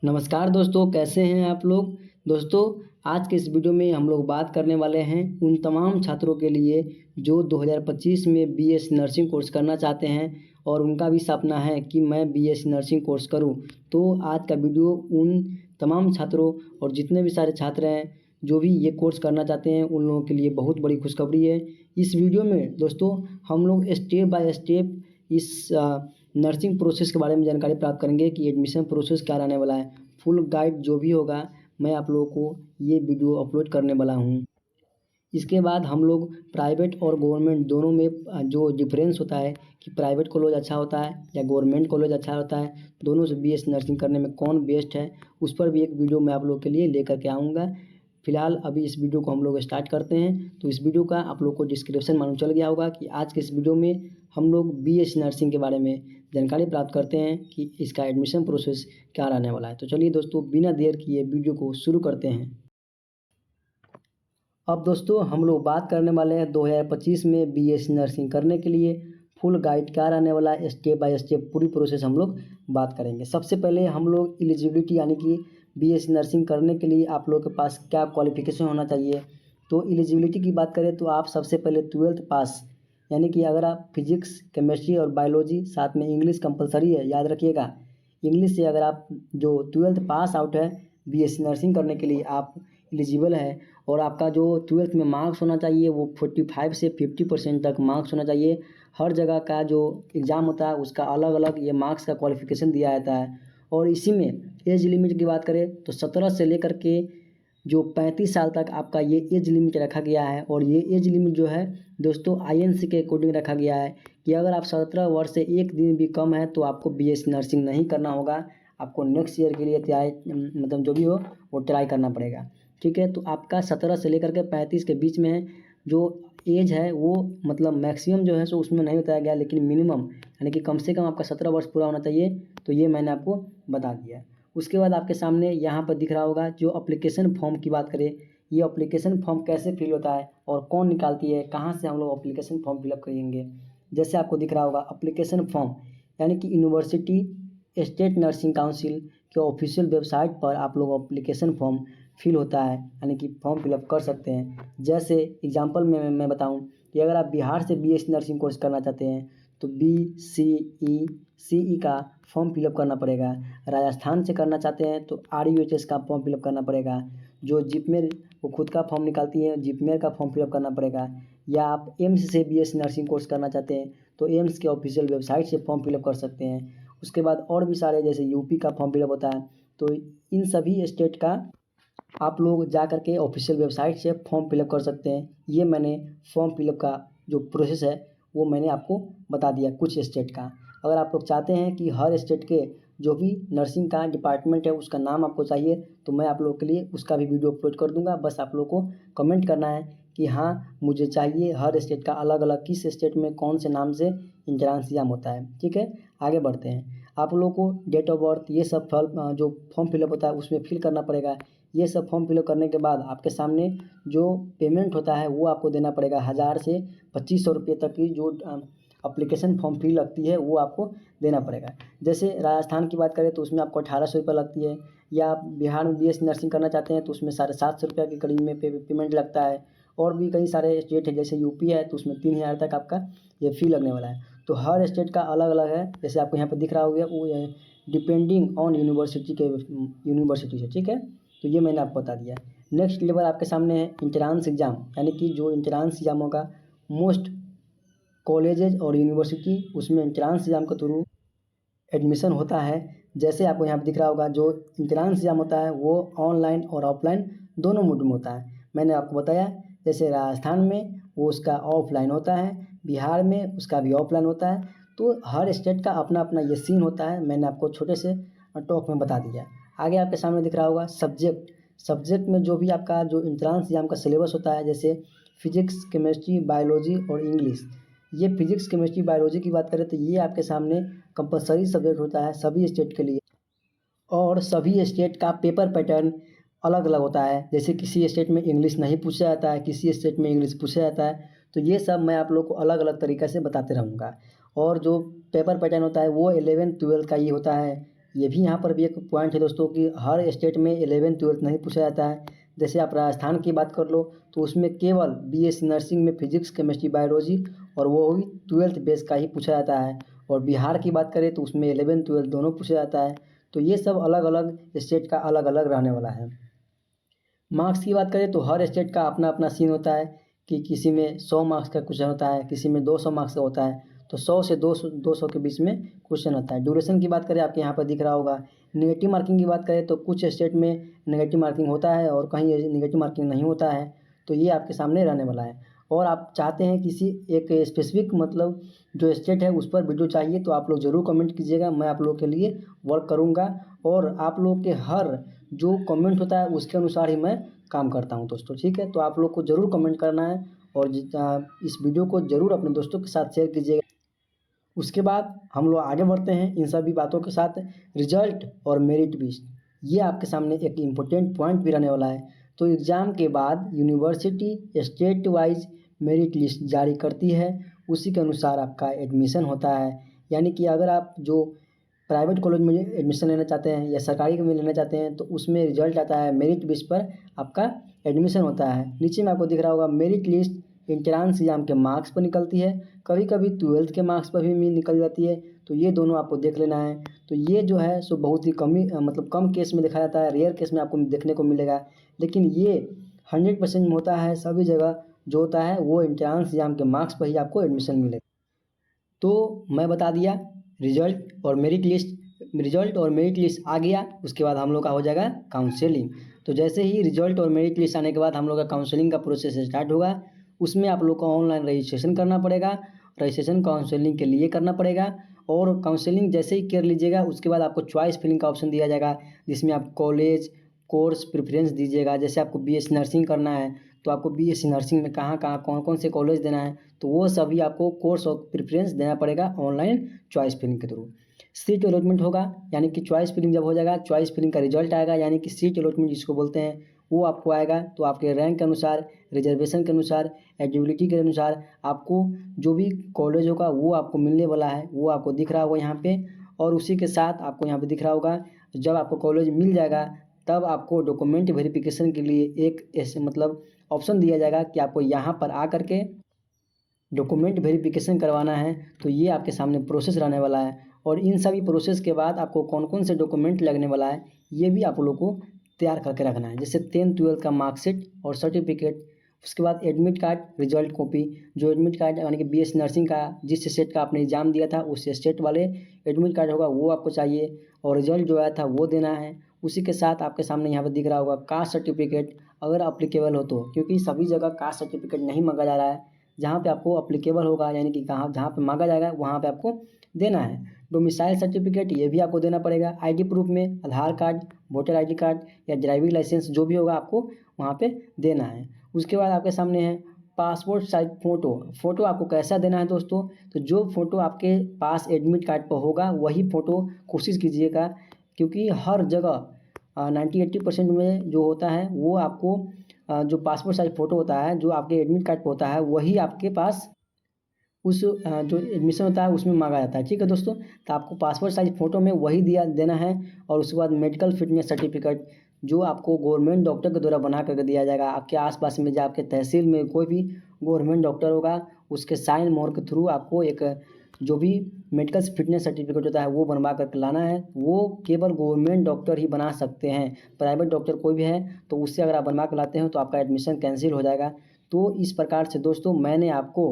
नमस्कार दोस्तों, कैसे हैं आप लोग। दोस्तों, आज के इस वीडियो में हम लोग बात करने वाले हैं उन तमाम छात्रों के लिए जो 2025 में बीएससी नर्सिंग कोर्स करना चाहते हैं और उनका भी सपना है कि मैं बीएससी नर्सिंग कोर्स करूं। तो आज का वीडियो उन तमाम छात्रों और जितने भी सारे छात्र हैं जो भी ये कोर्स करना चाहते हैं उन लोगों के लिए बहुत बड़ी खुशखबरी है। इस वीडियो में दोस्तों हम लोग स्टेप बाय स्टेप इस नर्सिंग प्रोसेस के बारे में जानकारी प्राप्त करेंगे कि एडमिशन प्रोसेस क्या रहने वाला है। फुल गाइड जो भी होगा मैं आप लोगों को ये वीडियो अपलोड करने वाला हूँ। इसके बाद हम लोग प्राइवेट और गवर्नमेंट दोनों में जो डिफरेंस होता है कि प्राइवेट कॉलेज अच्छा होता है या गवर्नमेंट कॉलेज अच्छा होता है, दोनों से बीएससी नर्सिंग करने में कौन बेस्ट है, उस पर भी एक वीडियो मैं आप लोग के लिए लेकर के आऊँगा। फिलहाल अभी इस वीडियो को हम लोग स्टार्ट करते हैं। तो इस वीडियो का आप लोग को डिस्क्रिप्शन मालूम चल गया होगा कि आज के इस वीडियो में हम लोग बीएससी नर्सिंग के बारे में जानकारी प्राप्त करते हैं कि इसका एडमिशन प्रोसेस क्या रहने वाला है। तो चलिए दोस्तों, बिना देर किए वीडियो को शुरू करते हैं। अब दोस्तों हम लोग बात करने वाले हैं 2025 में बीएससी नर्सिंग करने के लिए फुल गाइड क्या रहने वाला है, स्टेप बाय स्टेप पूरी प्रोसेस हम लोग बात करेंगे। सबसे पहले हम लोग एलिजिबिलिटी यानी कि बीएससी नर्सिंग करने के लिए आप लोग के पास क्या क्वालिफिकेशन होना चाहिए। तो एलिजिबिलिटी की बात करें तो आप सबसे पहले 12th पास, यानी कि अगर आप फिजिक्स केमिस्ट्री और बायोलॉजी साथ में इंग्लिश कंपलसरी है, याद रखिएगा। इंग्लिश से अगर आप जो 12th पास आउट है बीएससी नर्सिंग करने के लिए आप एलिजिबल है। और आपका जो 12th में मार्क्स होना चाहिए वो 45 से 50% तक मार्क्स होना चाहिए। हर जगह का जो एग्ज़ाम होता है उसका अलग अलग ये मार्क्स का क्वालिफिकेशन दिया जाता है। और इसी में एज लिमिट की बात करें तो 17 से लेकर के जो 35 साल तक आपका ये एज लिमिट रखा गया है। और ये एज लिमिट जो है दोस्तों आईएनसी के अकॉर्डिंग रखा गया है कि अगर आप 17 वर्ष से एक दिन भी कम है तो आपको बीएससी नर्सिंग नहीं करना होगा। आपको नेक्स्ट ईयर के लिए तैयारी मतलब जो भी हो वो ट्राई करना पड़ेगा। ठीक है, तो आपका 17 से लेकर के 35 के बीच में है जो एज है वो मतलब मैक्सिमम जो है सो उसमें नहीं बताया गया, लेकिन मिनिमम यानी कि कम से कम आपका 17 वर्ष पूरा होना चाहिए। तो ये मैंने आपको बता दिया। उसके बाद आपके सामने यहाँ पर दिख रहा होगा जो अप्लीकेशन फॉर्म की बात करें, ये अप्लीकेशन फॉर्म कैसे फिल होता है और कौन निकालती है, कहाँ से हम लोग अप्लीकेशन फॉर्म फिलअप करेंगे। जैसे आपको दिख रहा होगा अप्लीकेशन फॉर्म, यानी कि यूनिवर्सिटी स्टेट नर्सिंग काउंसिल के ऑफिशियल वेबसाइट पर आप लोग अप्लीकेशन फॉर्म फिल होता है, यानी कि फॉर्म फिलअप कर सकते हैं। जैसे एग्जांपल में मैं बताऊं कि अगर आप बिहार से बीएससी नर्सिंग कोर्स करना चाहते हैं तो BCE का फॉर्म फिलअप करना पड़ेगा। राजस्थान से करना चाहते हैं तो RUHS का फॉर्म फिलअप करना पड़ेगा। जो जिपमेर वो खुद का फॉर्म निकालती है, जिपमेर का फॉर्म फिलअप करना पड़ेगा। या आप एम्स से बीएससी नर्सिंग कोर्स करना चाहते हैं तो एम्स के ऑफिशियल वेबसाइट से फॉर्म फिलअप कर सकते हैं। उसके बाद और भी सारे जैसे यूपी का फॉर्म फिलअप होता है। तो इन सभी स्टेट का आप लोग जा कर के ऑफिशियल वेबसाइट से फॉर्म फिलअप कर सकते हैं। ये मैंने फॉर्म फिलअप का जो प्रोसेस है वो मैंने आपको बता दिया कुछ स्टेट का। अगर आप लोग चाहते हैं कि हर स्टेट के जो भी नर्सिंग का डिपार्टमेंट है उसका नाम आपको चाहिए तो मैं आप लोगों के लिए उसका भी वीडियो अपलोड कर दूंगा। बस आप लोग को कमेंट करना है कि हाँ मुझे चाहिए हर स्टेट का अलग अलग किस स्टेट में कौन से नाम से इंट्रांस एग्जाम होता है। ठीक है, आगे बढ़ते हैं। आप लोगों को डेट ऑफ बर्थ ये सब जो फॉर्म फिलअप होता है उसमें फिल करना पड़ेगा। ये सब फॉर्म फिलअप करने के बाद आपके सामने जो पेमेंट होता है वो आपको देना पड़ेगा। 1000 से 2500 रुपये तक की जो अप्लीकेशन फॉर्म फी लगती है वो आपको देना पड़ेगा। जैसे राजस्थान की बात करें तो उसमें आपको 1800 रुपये लगती है। या आप बिहार में बीएससी नर्सिंग करना चाहते हैं तो उसमें 750 रुपये के करीब में पेमेंट लगता है। और भी कई सारे स्टेट है जैसे यूपी है तो उसमें 3000 तक आपका ये फ़ी लगने वाला है। तो हर स्टेट का अलग अलग है। जैसे आपको यहाँ पर दिख रहा होगा वो डिपेंडिंग ऑन यूनिवर्सिटी से। ठीक है, तो ये मैंने आपको बता दिया। नेक्स्ट लेवल आपके सामने है इंट्रांस एग्ज़ाम, यानी कि जो इंट्रांस एग्ज़ाम होगा मोस्ट कॉलेजेज और यूनिवर्सिटी उसमें इंट्रांस एग्ज़ाम के थ्रू एडमिशन होता है। जैसे आपको यहाँ पे दिख रहा होगा जो इंट्रांस एग्ज़ाम होता है वो ऑनलाइन और ऑफलाइन दोनों मोड में होता है। मैंने आपको बताया जैसे राजस्थान में वो उसका ऑफलाइन होता है, बिहार में उसका भी ऑफलाइन होता है। तो हर स्टेट का अपना अपना ये सीन होता है। मैंने आपको छोटे से टॉक में बता दिया। आगे आपके सामने दिख रहा होगा सब्जेक्ट में जो भी आपका जो इंट्रांस एग्ज़ाम का सिलेबस होता है जैसे फिजिक्स केमिस्ट्री बायोलॉजी और इंग्लिश। ये फिजिक्स केमिस्ट्री बायोलॉजी की बात करें तो ये आपके सामने कंपलसरी सब्जेक्ट होता है सभी स्टेट के लिए। और सभी स्टेट का पेपर पैटर्न अलग अलग होता है। जैसे किसी स्टेट में इंग्लिश नहीं पूछा जाता है, किसी स्टेट में इंग्लिश पूछा जाता है। तो ये सब मैं आप लोग को अलग अलग तरीक़े से बताते रहूँगा। और जो पेपर पैटर्न होता है वो 11th 12th का ये होता है। ये भी यहाँ पर भी एक पॉइंट है दोस्तों कि हर स्टेट में 11th-12th नहीं पूछा जाता है। जैसे आप राजस्थान की बात कर लो तो उसमें केवल बीएससी नर्सिंग में फिजिक्स, केमिस्ट्री, बायोलॉजी और वो भी 12th बेस का ही पूछा जाता है। और बिहार की बात करें तो उसमें 11th-12th दोनों पूछा जाता है। तो ये सब अलग अलग स्टेट का अलग अलग रहने वाला है। मार्क्स की बात करें तो हर स्टेट का अपना अपना सीन होता है कि किसी में 100 मार्क्स का क्वेश्चन होता है, किसी में 200 मार्क्स का होता है। तो 100 से 200 के बीच में क्वेश्चन होता है। ड्यूरेशन की बात करें आपके यहाँ पर दिख रहा होगा। नेगेटिव मार्किंग की बात करें तो कुछ स्टेट में नेगेटिव मार्किंग होता है और कहीं नेगेटिव मार्किंग नहीं होता है। तो ये आपके सामने रहने वाला है। और आप चाहते हैं किसी एक स्पेसिफिक मतलब जो स्टेट है उस पर वीडियो चाहिए तो आप लोग ज़रूर कमेंट कीजिएगा, मैं आप लोगों के लिए वर्क करूँगा। और आप लोग के हर जो कमेंट होता है उसके अनुसार ही मैं काम करता हूँ दोस्तों, ठीक है। तो आप लोग को ज़रूर कमेंट करना है और इस वीडियो को ज़रूर अपने दोस्तों के साथ शेयर कीजिएगा। उसके बाद हम लोग आगे बढ़ते हैं इन सभी बातों के साथ। रिजल्ट और मेरिट लिस्ट, ये आपके सामने एक इम्पोर्टेंट पॉइंट भी रहने वाला है। तो एग्ज़ाम के बाद university state wise merit list जारी करती है, उसी के अनुसार आपका एडमिशन होता है। यानी कि अगर आप जो प्राइवेट कॉलेज में एडमिशन लेना चाहते हैं या सरकारी में लेना चाहते हैं तो उसमें रिजल्ट आता है, मेरिट बेस पर आपका एडमिशन होता है। नीचे में आपको दिख रहा होगा मेरिट लिस्ट एंट्रांस एग्जाम के मार्क्स पर निकलती है, कभी कभी 12th के मार्क्स पर भी निकल जाती है। तो ये दोनों आपको देख लेना है। तो ये जो है सो बहुत ही मतलब कम केस में देखा जाता है, रेयर केस में आपको देखने को मिलेगा। लेकिन ये 100% में होता है सभी जगह, जो होता है वो एंट्रांस एग्जाम के मार्क्स पर ही आपको एडमिशन मिलेगा। तो मैं बता दिया रिजल्ट और मेरिट लिस्ट। रिजल्ट और मेरिट लिस्ट आ गया, उसके बाद हम लोग का हो जाएगा काउंसलिंग। तो जैसे ही रिजल्ट और मेरिट लिस्ट आने के बाद हम लोग का काउंसलिंग का प्रोसेस स्टार्ट होगा। उसमें आप लोग को ऑनलाइन रजिस्ट्रेशन करना पड़ेगा। रजिस्ट्रेशन काउंसलिंग के लिए करना पड़ेगा। और काउंसलिंग जैसे ही कर लीजिएगा उसके बाद आपको चॉइस फिलिंग का ऑप्शन दिया जाएगा, जिसमें आप कॉलेज कोर्स प्रेफरेंस दीजिएगा। जैसे आपको बीएससी नर्सिंग करना है तो आपको बीएससी नर्सिंग में कहाँ कहाँ कौन कौन से कॉलेज देना है, तो वो सभी आपको कोर्स और प्रेफरेंस देना पड़ेगा ऑनलाइन चॉइस फिलिंग के थ्रू। सीट अलॉटमेंट होगा, यानी कि चॉइस फिलिंग जब हो जाएगा, चॉइस फिलिंग का रिजल्ट आएगा, यानी कि सीट अलॉटमेंट जिसको बोलते हैं वो आपको आएगा। तो आपके रैंक के अनुसार, रिजर्वेशन के अनुसार, एलिजिबिलिटी के अनुसार आपको जो भी कॉलेज होगा वो आपको मिलने वाला है, वो आपको दिख रहा होगा यहाँ पे। और उसी के साथ आपको यहाँ पे दिख रहा होगा जब आपको कॉलेज मिल जाएगा तब आपको डॉक्यूमेंट वेरिफिकेशन के लिए एक ऐसे मतलब ऑप्शन दिया जाएगा कि आपको यहाँ पर आ करके डॉक्यूमेंट वेरिफिकेशन करवाना है। तो ये आपके सामने प्रोसेस रहने वाला है। और इन सभी प्रोसेस के बाद आपको कौन कौन से डॉक्यूमेंट लगने वाला है ये भी आप लोग को तैयार करके रखना है। जैसे 10th-12th का मार्कशीट और सर्टिफिकेट, उसके बाद एडमिट कार्ड, रिजल्ट कॉपी। जो एडमिट कार्ड यानी कि बीएससी नर्सिंग का जिस स्टेट का आपने एग्जाम दिया था उस स्टेट वाले एडमिट कार्ड होगा वो आपको चाहिए। और रिजल्ट जो आया था वो देना है। उसी के साथ आपके सामने यहाँ पर दिख रहा होगा कास्ट सर्टिफिकेट, अगर अप्लीकेबल हो तो, क्योंकि सभी जगह कास्ट सर्टिफिकेट नहीं मांगा जा रहा है। जहाँ पे आपको अप्लीकेबल होगा यानी कि कहाँ जहाँ पे मांगा जाएगा वहाँ पे आपको देना है। डोमिसाइल सर्टिफिकेट ये भी आपको देना पड़ेगा। आईडी प्रूफ में आधार कार्ड, वोटर आईडी कार्ड या ड्राइविंग लाइसेंस जो भी होगा आपको वहाँ पे देना है। उसके बाद आपके सामने है पासपोर्ट साइज फ़ोटो। फ़ोटो आपको कैसा देना है दोस्तों, तो जो फ़ोटो आपके पास एडमिट कार्ड पर होगा वही फ़ोटो कोशिश कीजिएगा, क्योंकि हर जगह 90-80% में जो होता है वो आपको जो पासपोर्ट साइज फ़ोटो होता है जो आपके एडमिट कार्ड पर होता है वही आपके पास उस जो एडमिशन होता है उसमें मांगा जाता है, ठीक है दोस्तों। तो आपको पासपोर्ट साइज फ़ोटो में वही देना है। और उसके बाद मेडिकल फिटनेस सर्टिफिकेट जो आपको गवर्नमेंट डॉक्टर के द्वारा बना करके दिया जाएगा। आपके आसपास में जो आपके तहसील में कोई भी गवर्नमेंट डॉक्टर होगा उसके साइन मोहर के थ्रू आपको एक जो भी मेडिकल फिटनेस सर्टिफिकेट होता है वो बनवा करके लाना है। वो केवल गवर्नमेंट डॉक्टर ही बना सकते हैं, प्राइवेट डॉक्टर कोई भी है तो उससे अगर आप बनवा कर लाते हो तो आपका एडमिशन कैंसिल हो जाएगा। तो इस प्रकार से दोस्तों मैंने आपको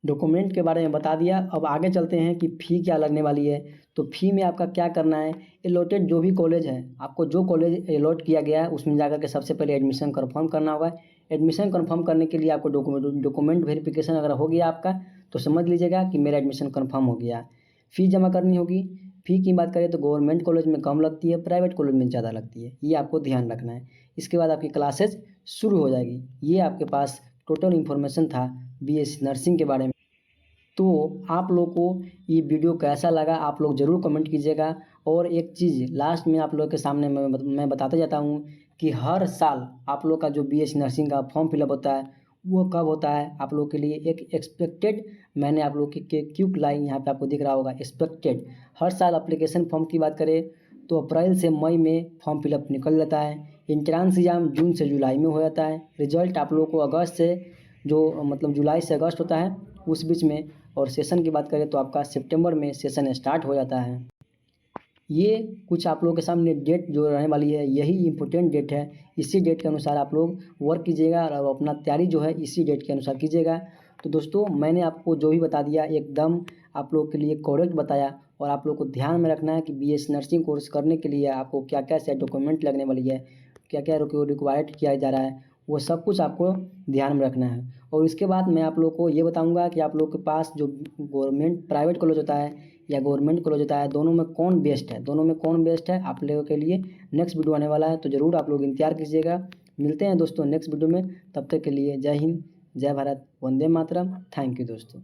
डॉक्यूमेंट के बारे में बता दिया। अब आगे चलते हैं कि फ़ी क्या लगने वाली है। तो फ़ी में आपका क्या करना है, अलॉटेड जो भी कॉलेज है, आपको जो कॉलेज अलॉट किया गया है उसमें जाकर के सबसे पहले एडमिशन कंफर्म करना होगा। एडमिशन कंफर्म करने के लिए आपको डॉक्यूमेंट वेरिफिकेशन अगर हो गया आपका तो समझ लीजिएगा कि मेरा एडमिशन कंफर्म हो गया। फ़ी जमा करनी होगी। फ़ी की बात करें तो गवर्नमेंट कॉलेज में कम लगती है, प्राइवेट कॉलेज में ज़्यादा लगती है, ये आपको ध्यान रखना है। इसके बाद आपकी क्लासेज शुरू हो जाएगी। ये आपके पास टोटल इन्फॉर्मेशन था बीएससी नर्सिंग के बारे में। तो आप लोग को ये वीडियो कैसा लगा आप लोग ज़रूर कमेंट कीजिएगा। और एक चीज़ लास्ट में आप लोग के सामने मैं बताता जाता हूँ कि हर साल आप लोग का जो बीएससी नर्सिंग का फॉर्म फिलअप होता है वो कब होता है आप लोग के लिए एक एक्सपेक्टेड, मैंने आप लोग के क्यूक लाइन यहाँ पे आपको दिख रहा होगा एक्सपेक्टेड। हर साल एप्लीकेशन फॉर्म की बात करें तो अप्रैल से मई में फॉर्म फिलअप निकल जाता है। इंट्रांस एग्जाम जून से जुलाई में हो जाता है। रिजल्ट आप लोगों को अगस्त से जो मतलब जुलाई से अगस्त होता है उस बीच में। और सेशन की बात करें तो आपका सितंबर में सेशन स्टार्ट हो जाता है। ये कुछ आप लोगों के सामने डेट जो रहने वाली है यही इम्पोर्टेंट डेट है। इसी डेट के अनुसार आप लोग वर्क कीजिएगा और अपना तैयारी जो है इसी डेट के अनुसार कीजिएगा। तो दोस्तों मैंने आपको जो भी बता दिया एकदम आप लोग के लिए करेक्ट बताया। और आप लोग को ध्यान में रखना है कि बीएससी नर्सिंग कोर्स करने के लिए आपको क्या क्या से डॉक्यूमेंट लगने वाली है, क्या क्या रिक्वायर्ड किया जा रहा है, वो सब कुछ आपको ध्यान में रखना है। और इसके बाद मैं आप लोग को ये बताऊंगा कि आप लोग के पास जो गवर्नमेंट प्राइवेट कॉलेज होता है या गवर्नमेंट कॉलेज होता है दोनों में कौन बेस्ट है, दोनों में कौन बेस्ट है आप लोगों के लिए नेक्स्ट वीडियो आने वाला है। तो ज़रूर आप लोग इंतजार कीजिएगा। मिलते हैं दोस्तों नेक्स्ट वीडियो में, तब तक के लिए जय हिंद, जय भारत, वंदे मातरम। थैंक यू दोस्तों।